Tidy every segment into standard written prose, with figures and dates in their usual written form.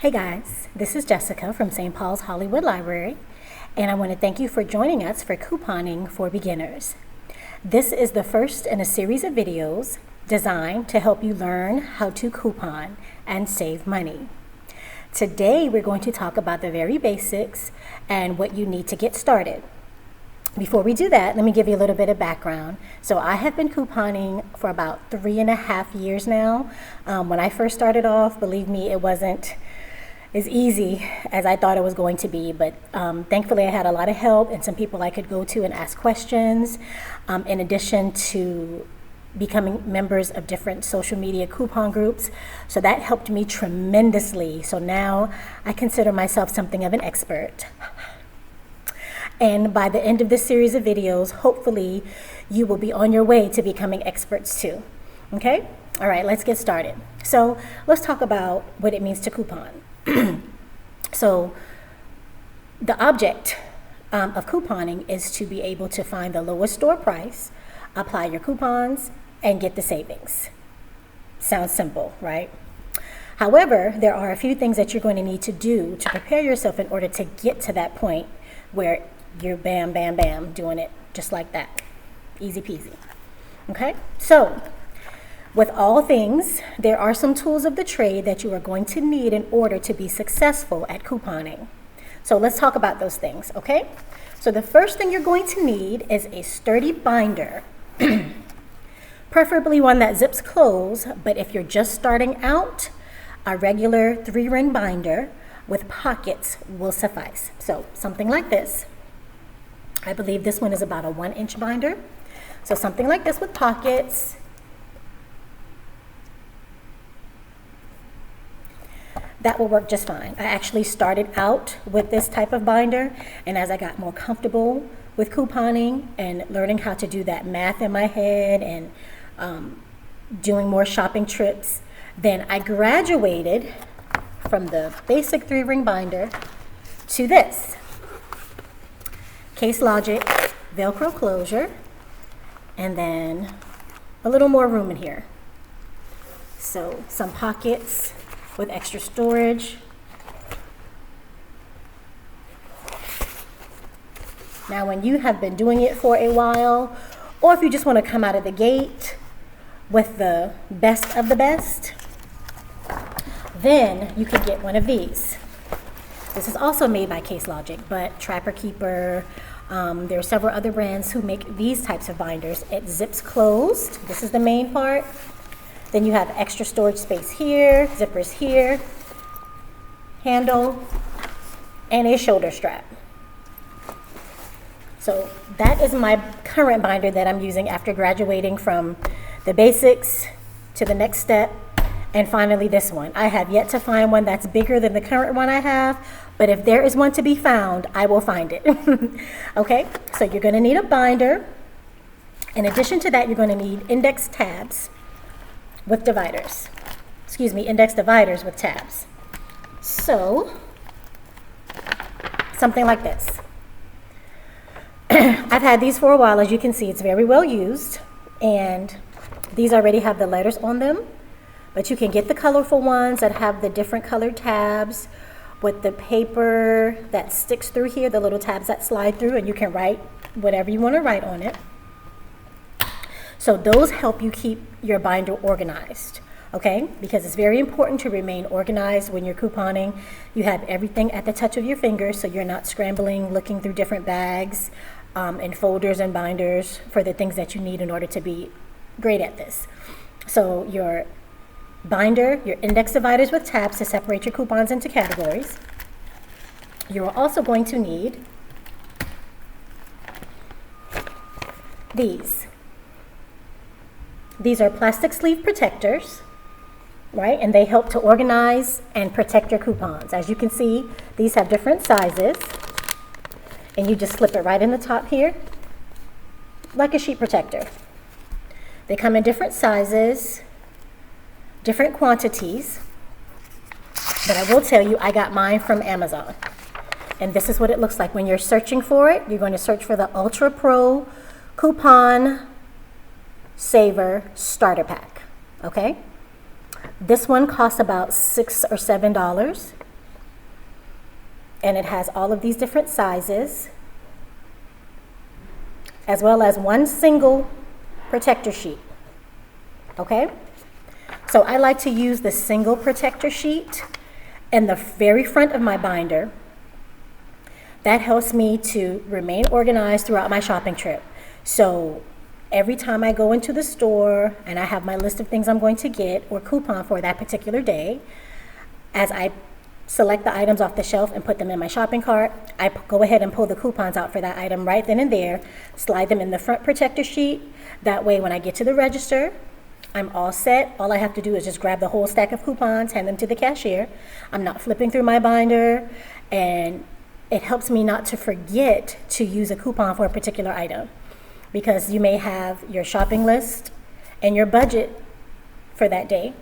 Hey guys, this is Jessica from St. Paul's Hollywood Library, and I want to thank you for joining us for Couponing for Beginners. This is the first in a series of videos designed to help you learn how to coupon and save money. Today we're going to talk about the very basics and what you need to get started. Before we do that, let me give you a little bit of background. So I have been couponing for about 3.5 years now. When I first started off, believe me, it wasn't as easy as I thought it was going to be, but thankfully I had a lot of help and some people I could go to and ask questions, in addition to becoming members of different social media coupon groups. So that helped me tremendously. So now I consider myself something of an expert. And by the end of this series of videos, hopefully you will be on your way to becoming experts too. Okay? All right, let's get started. So let's talk about what it means to coupon. So the object of couponing is to be able to find the lowest store price, apply your coupons, and get the savings. Sounds simple, right? However, there are a few things that you're going to need to do to prepare yourself in order to get to that point where you're bam, bam, bam, doing it just like that. Easy peasy. Okay? So, with all things, there are some tools of the trade that you are going to need in order to be successful at couponing. So let's talk about those things, okay? So the first thing you're going to need is a sturdy binder, preferably one that zips closed, but if you're just starting out, a regular 3-ring binder with pockets will suffice. So something like this. I believe this one is about a 1-inch binder. So something like this with pockets. That will work just fine. I actually started out with this type of binder, and as I got more comfortable with couponing and learning how to do that math in my head and doing more shopping trips, then I graduated from the basic 3-ring binder to this. Case Logic, Velcro closure, and then a little more room in here. So some pockets with extra storage. Now when you have been doing it for a while, or if you just want to come out of the gate with the best of the best, then you could get one of these. This is also made by Case Logic, but Trapper Keeper, there are several other brands who make these types of binders. It zips closed. This is the main part. Then you have extra storage space here, zippers here, handle, and a shoulder strap. So that is my current binder that I'm using after graduating from the basics to the next step, and finally this one. I have yet to find one that's bigger than the current one I have, but if there is one to be found, I will find it. Okay, so you're going to need a binder. In addition to that, you're going to need index tabs with dividers. Excuse me, index dividers with tabs. So, something like this. I've had these for a while. As you can see, it's very well used, and these already have the letters on them, but you can get the colorful ones that have the different colored tabs with the paper that sticks through here, the little tabs that slide through, and you can write whatever you want to write on it. So those help you keep your binder organized, okay? Because it's very important to remain organized when you're couponing. You have everything at the touch of your fingers, so you're not scrambling, looking through different bags and folders and binders for the things that you need in order to be great at this. So your binder, your index dividers with tabs to separate your coupons into categories. You're also going to need these. These are plastic sleeve protectors, right? And they help to organize and protect your coupons. As you can see, these have different sizes, and you just slip it right in the top here, like a sheet protector. They come in different sizes, different quantities, but I will tell you, I got mine from Amazon. And this is what it looks like. When you're searching for it, you're going to search for the Ultra Pro Coupon Saver Starter Pack, okay? This one costs about $6 or $7. and it has all of these different sizes, as well as one single protector sheet. Okay? So I like to use the single protector sheet in the very front of my binder. That helps me to remain organized throughout my shopping trip. So every time I go into the store and I have my list of things I'm going to get or coupon for that particular day, as I select the items off the shelf and put them in my shopping cart, I go ahead and pull the coupons out for that item right then and there, slide them in the front protector sheet. That way when I get to the register, I'm all set. All I have to do is just grab the whole stack of coupons, hand them to the cashier. I'm not flipping through my binder, and it helps me not to forget to use a coupon for a particular item, because you may have your shopping list and your budget for that day,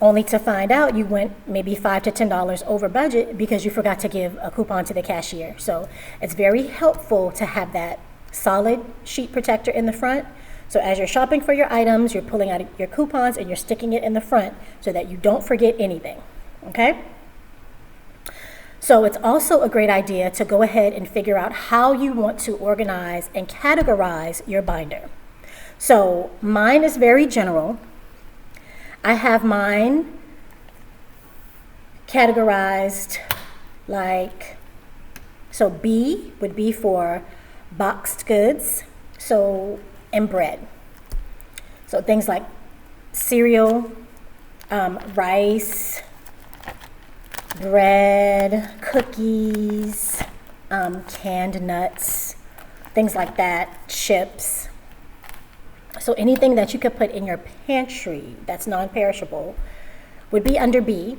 only to find out you went maybe $5 to $10 over budget because you forgot to give a coupon to the cashier. So it's very helpful to have that solid sheet protector in the front. So as you're shopping for your items, you're pulling out your coupons and you're sticking it in the front so that you don't forget anything, okay? So it's also a great idea to go ahead and figure out how you want to organize and categorize your binder. So mine is very general. I have mine categorized like, so B would be for boxed goods, and bread. So things like cereal, rice, bread, cookies, canned nuts, things like that, chips. So anything that you could put in your pantry that's non-perishable would be under B.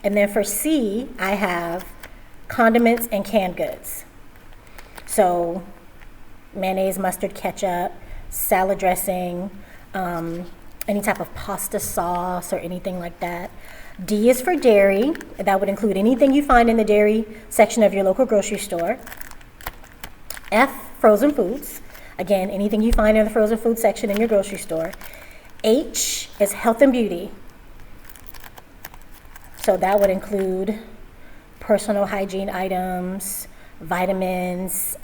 And then for C, I have condiments and canned goods. So mayonnaise, mustard, ketchup, salad dressing, any type of pasta sauce or anything like that. D is for dairy. That would include anything you find in the dairy section of your local grocery store. F, frozen foods. Again, anything you find in the frozen food section in your grocery store. H is health and beauty. So that would include personal hygiene items, vitamins,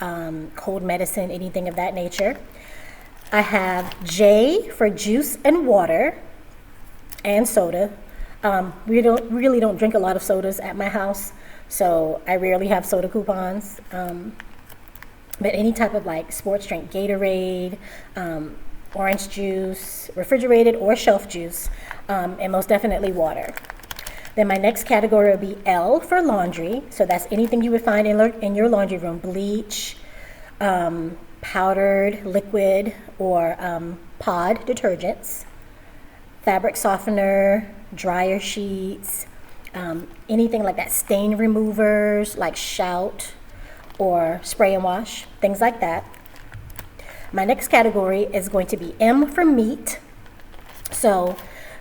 cold medicine, anything of that nature. I have J for juice and water and soda. We really don't drink a lot of sodas at my house, so I rarely have soda coupons. But any type of like sports drink, Gatorade, orange juice, refrigerated or shelf juice, and most definitely water. Then my next category would be L for laundry. So that's anything you would find in your laundry room, bleach, powdered, liquid, or pod detergents, fabric softener, dryer sheets, anything like that, stain removers like Shout or spray and wash, things like that. My next category is going to be M for meat. So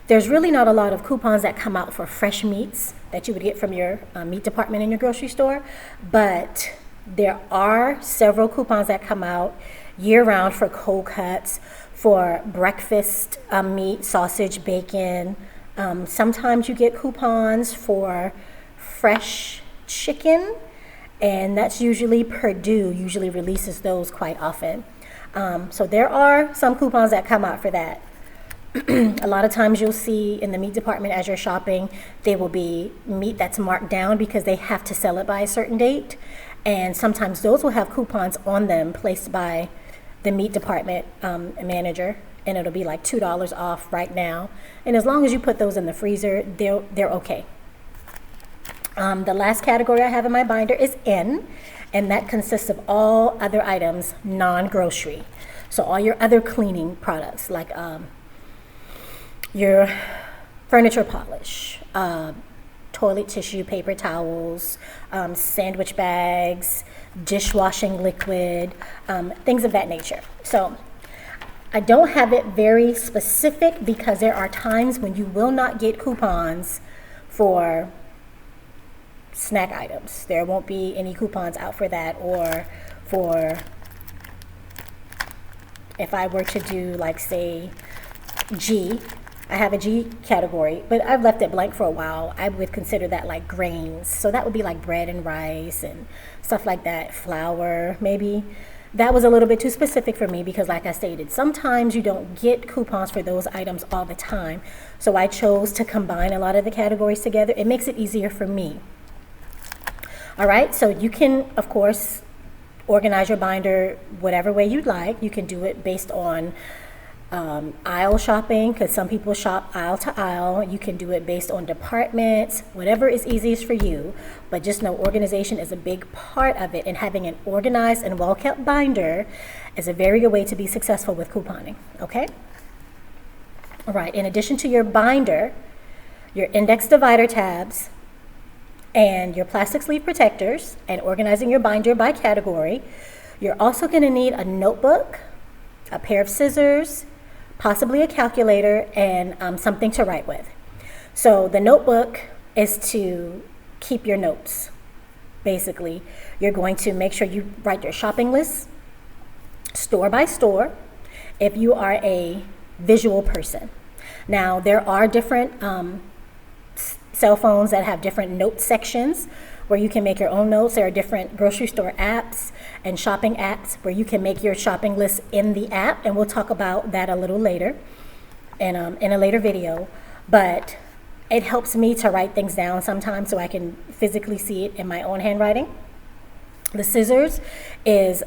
there's really not a lot of coupons that come out for fresh meats that you would get from your meat department in your grocery store, but there are several coupons that come out year-round for cold cuts, for breakfast meat, sausage, bacon. Sometimes you get coupons for fresh chicken, and that's usually Purdue usually releases those quite often. So there are some coupons that come out for that. A lot of times you'll see in the meat department as you're shopping, there will be meat that's marked down because they have to sell it by a certain date. And sometimes those will have coupons on them placed by the meat department manager, and it'll be like $2 off right now. And as long as you put those in the freezer, they're okay. The last category I have in my binder is N, and that consists of all other items non-grocery. So all your other cleaning products like your furniture polish, toilet tissue, paper towels, sandwich bags, dishwashing liquid, things of that nature. So I don't have it very specific because there are times when you will not get coupons for snack items. There won't be any coupons out for that, or for if I were to do like say G, I have a G category, but I've left it blank for a while. I would consider that like grains. So that would be like bread and rice and stuff like that, flour maybe. That was a little bit too specific for me because like I stated, sometimes you don't get coupons for those items all the time. So I chose to combine a lot of the categories together. It makes it easier for me. All right, so you can, of course, organize your binder whatever way you'd like. You can do it based on aisle shopping, because some people shop aisle to aisle. You can do it based on departments, whatever is easiest for you. But just know organization is a big part of it, and having an organized and well-kept binder is a very good way to be successful with couponing, okay? All right, in addition to your binder, your index divider tabs, and your plastic sleeve protectors, and organizing your binder by category, you're also going to need a notebook, a pair of scissors, possibly a calculator, and something to write with. So the notebook is to keep your notes. Basically, you're going to make sure you write your shopping list store by store if you are a visual person. Now, there are different cell phones that have different note sections where you can make your own notes. There are different grocery store apps and shopping apps where you can make your shopping list in the app, and we'll talk about that a little later in a later video. But it helps me to write things down sometimes so I can physically see it in my own handwriting. The scissors is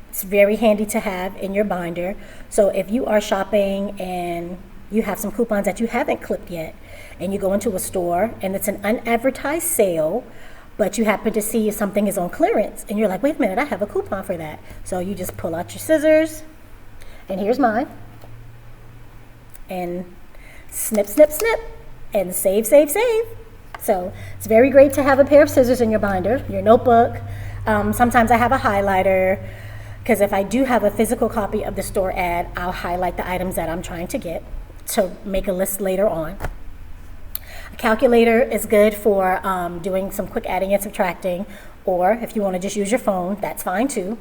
it's very handy to have in your binder. So if you are shopping and you have some coupons that you haven't clipped yet, and you go into a store and it's an unadvertised sale, but you happen to see something is on clearance, and you're like, wait a minute, I have a coupon for that. So you just pull out your scissors, and here's mine, and snip, snip, snip, and save, save, save. So it's very great to have a pair of scissors in your binder, your notebook. Sometimes I have a highlighter, because if I do have a physical copy of the store ad, I'll highlight the items that I'm trying to get to make a list later on. A calculator is good for doing some quick adding and subtracting, or if you want to just use your phone, that's fine too.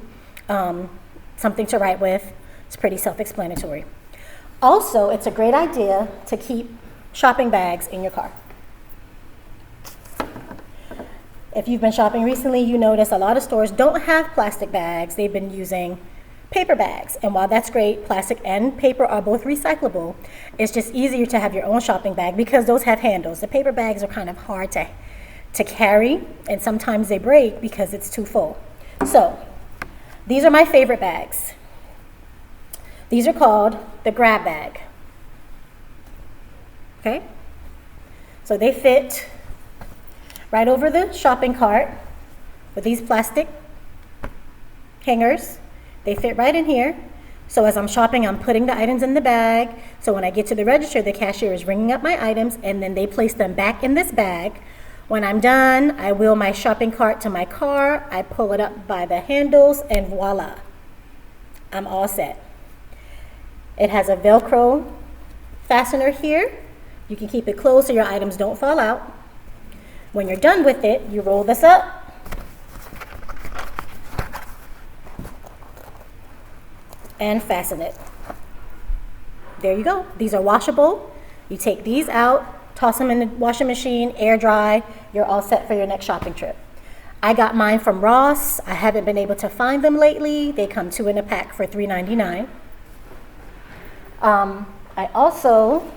Something to write with. It's pretty self-explanatory. Also, it's a great idea to keep shopping bags in your car. If you've been shopping recently, you notice a lot of stores don't have plastic bags. They've been using paper bags. And while that's great, plastic and paper are both recyclable. It's just easier to have your own shopping bag because those have handles. The paper bags are kind of hard to carry, and sometimes they break because it's too full. So these are my favorite bags. These are called the grab bag. Okay? So they fit right over the shopping cart with these plastic hangers. They fit right in here. So as I'm shopping, I'm putting the items in the bag. So when I get to the register, the cashier is ringing up my items, and then they place them back in this bag. When I'm done, I wheel my shopping cart to my car. I pull it up by the handles, and voila, I'm all set. It has a Velcro fastener here. You can keep it closed so your items don't fall out. When you're done with it, you roll this up, and fasten it. There you go. These are washable. You take these out, toss them in the washing machine, air dry. You're all set for your next shopping trip. I got mine from Ross. I haven't been able to find them lately. They come 2 in a pack for $3.99. I also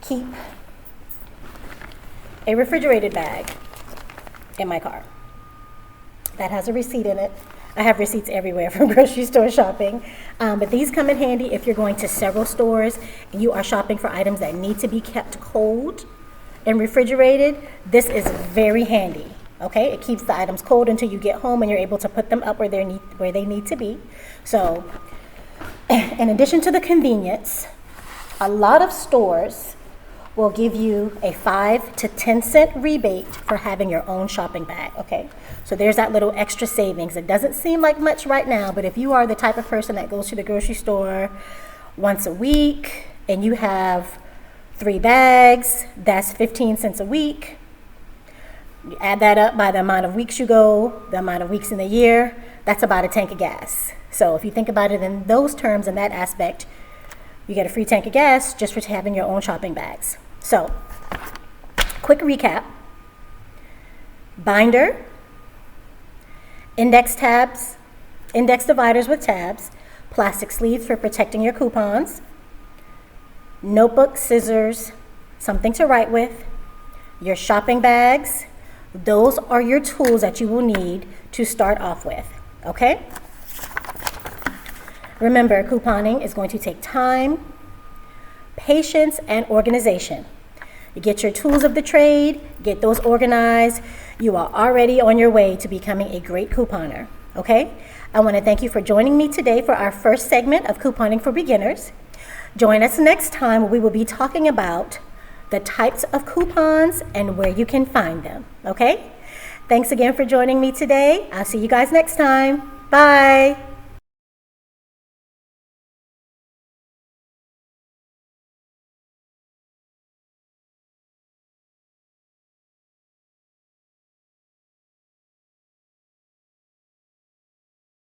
keep a refrigerated bag in my car that has a receipt in it. I have receipts everywhere from grocery store shopping, but these come in handy if you're going to several stores and you are shopping for items that need to be kept cold and refrigerated. This is very handy, okay? It keeps the items cold until you get home and you're able to put them up where they need to be. So in addition to the convenience, a lot of stores will give you a 5 to 10 cent rebate for having your own shopping bag, okay? So there's that little extra savings. It doesn't seem like much right now, but if you are the type of person that goes to the grocery store once a week and you have 3 bags, that's 15 cents a week. You add that up by the amount of weeks you go, the amount of weeks in the year, that's about a tank of gas. So if you think about it in those terms, in that aspect, You get a free tank of gas just for having your own shopping bags. So, quick recap. Binder, index tabs, index dividers with tabs, plastic sleeves for protecting your coupons, notebook, scissors, something to write with, your shopping bags. Those are your tools that you will need to start off with, okay? Remember, couponing is going to take time, patience, and organization. You get your tools of the trade, get those organized. You are already on your way to becoming a great couponer, okay? I want to thank you for joining me today for our first segment of Couponing for Beginners. Join us next time where we will be talking about the types of coupons and where you can find them, okay? Thanks again for joining me today. I'll see you guys next time. Bye.